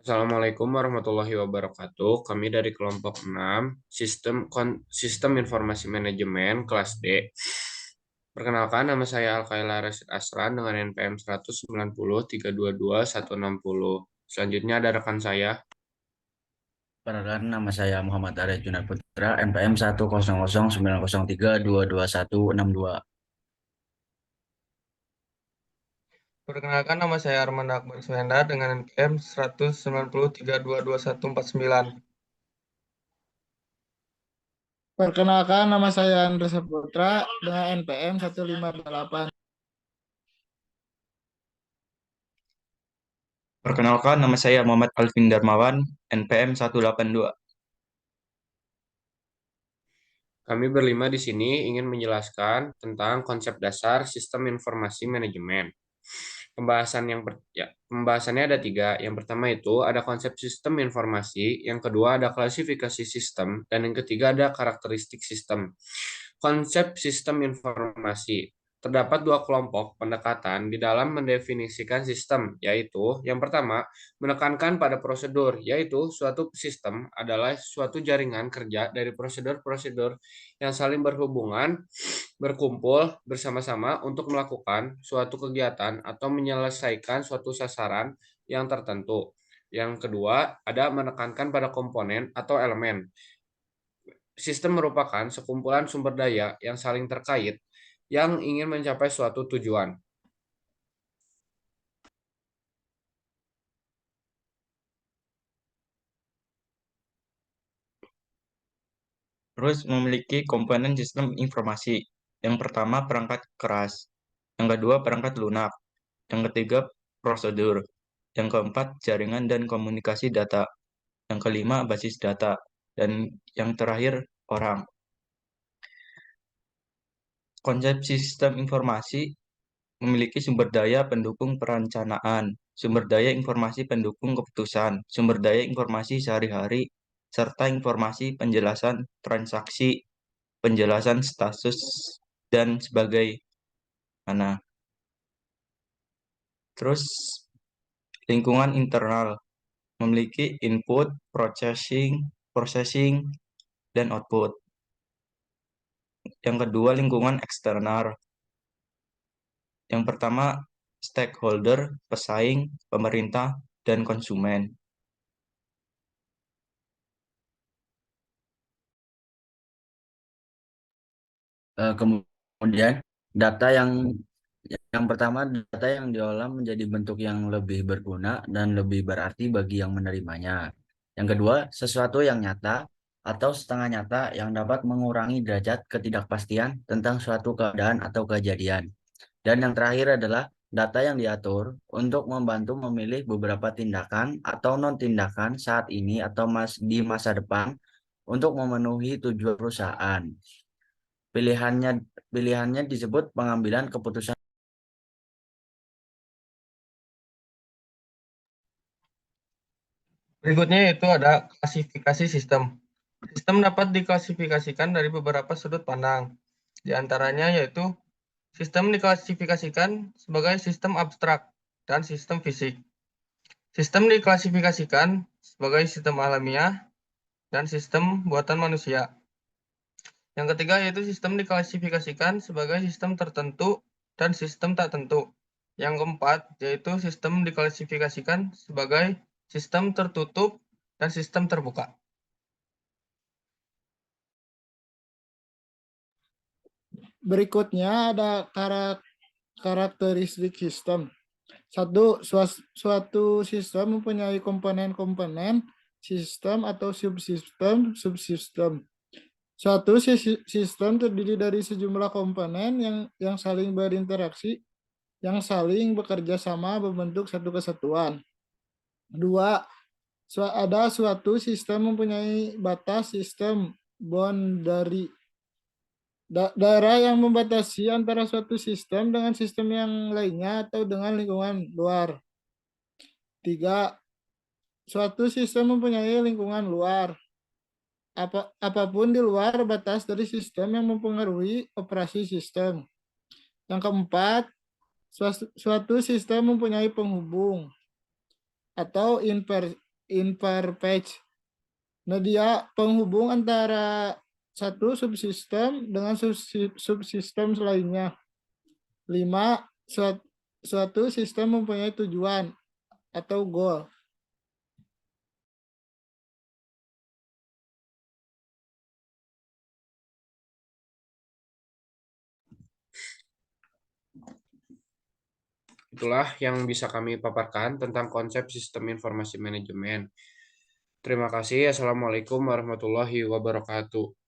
Assalamualaikum warahmatullahi wabarakatuh. Kami dari kelompok 6 Sistem Informasi Manajemen kelas D. Perkenalkan, nama saya Alkaila Rasid Asran dengan NPM 190 322 160. Selanjutnya ada rekan saya. Perkenalkan, nama saya Muhammad Arya Junar Putra, NPM 10090322162. Perkenalkan, nama saya Armanda Akbar Suhenda dengan NPM 190 322 149. Perkenalkan, nama saya Andres Saputra dengan NPM 158. Perkenalkan, nama saya Muhammad Alvin Darmawan, NPM 182. Kami berlima di sini ingin menjelaskan tentang konsep dasar sistem informasi manajemen. Pembahasannya ada tiga. Yang pertama itu ada konsep sistem informasi, yang kedua ada klasifikasi sistem, dan yang ketiga ada karakteristik sistem. Konsep sistem informasi. Terdapat dua kelompok pendekatan di dalam mendefinisikan sistem, yaitu yang pertama, menekankan pada prosedur, yaitu suatu sistem adalah suatu jaringan kerja dari prosedur-prosedur yang saling berhubungan, berkumpul bersama-sama untuk melakukan suatu kegiatan atau menyelesaikan suatu sasaran yang tertentu. Yang kedua, ada menekankan pada komponen atau elemen. Sistem merupakan sekumpulan sumber daya yang saling terkait yang ingin mencapai suatu tujuan. Terus memiliki komponen sistem informasi. Yang pertama perangkat keras, yang kedua perangkat lunak, yang ketiga prosedur, yang keempat jaringan dan komunikasi data, yang kelima basis data, dan yang terakhir orang. Konsep sistem informasi memiliki sumber daya pendukung perencanaan, sumber daya informasi pendukung keputusan, sumber daya informasi sehari-hari, serta informasi penjelasan transaksi, penjelasan status, dan sebagaimana. Terus, lingkungan internal memiliki input, processing, dan output. Yang kedua, lingkungan eksternal. Yang pertama, stakeholder, pesaing, pemerintah, dan konsumen. Kemudian data yang pertama, data yang diolah menjadi bentuk yang lebih berguna dan lebih berarti bagi yang menerimanya. Yang kedua, sesuatu yang nyata atau setengah nyata yang dapat mengurangi derajat ketidakpastian tentang suatu keadaan atau kejadian. Dan yang terakhir adalah data yang diatur untuk membantu memilih beberapa tindakan atau non-tindakan saat ini atau di masa depan untuk memenuhi tujuan perusahaan. Pilihannya pilihannya disebut pengambilan keputusan. Berikutnya yaitu ada klasifikasi sistem. Sistem dapat diklasifikasikan dari beberapa sudut pandang. Di antaranya yaitu sistem diklasifikasikan sebagai sistem abstrak dan sistem fisik. Sistem diklasifikasikan sebagai sistem alamiah dan sistem buatan manusia. Yang ketiga yaitu sistem diklasifikasikan sebagai sistem tertentu dan sistem tak tentu. Yang keempat yaitu sistem diklasifikasikan sebagai sistem tertutup dan sistem terbuka. Berikutnya ada karakteristik sistem. Suatu sistem mempunyai komponen-komponen sistem atau subsistem. Suatu sistem terdiri dari sejumlah komponen yang saling berinteraksi, yang saling bekerja sama membentuk satu kesatuan. Dua, ada suatu sistem mempunyai batas sistem boundary. Daerah yang membatasi antara suatu sistem dengan sistem yang lainnya atau dengan lingkungan luar. Tiga, suatu sistem mempunyai lingkungan luar. Apapun di luar batas dari sistem yang mempengaruhi operasi sistem. Yang keempat, suatu sistem mempunyai penghubung atau in per page. Nah, dia penghubung antara satu subsistem dengan subsistem lainnya. 5. Suatu sistem mempunyai tujuan atau goal. Itulah yang bisa kami paparkan tentang konsep sistem informasi manajemen. Terima kasih. Assalamualaikum warahmatullahi wabarakatuh.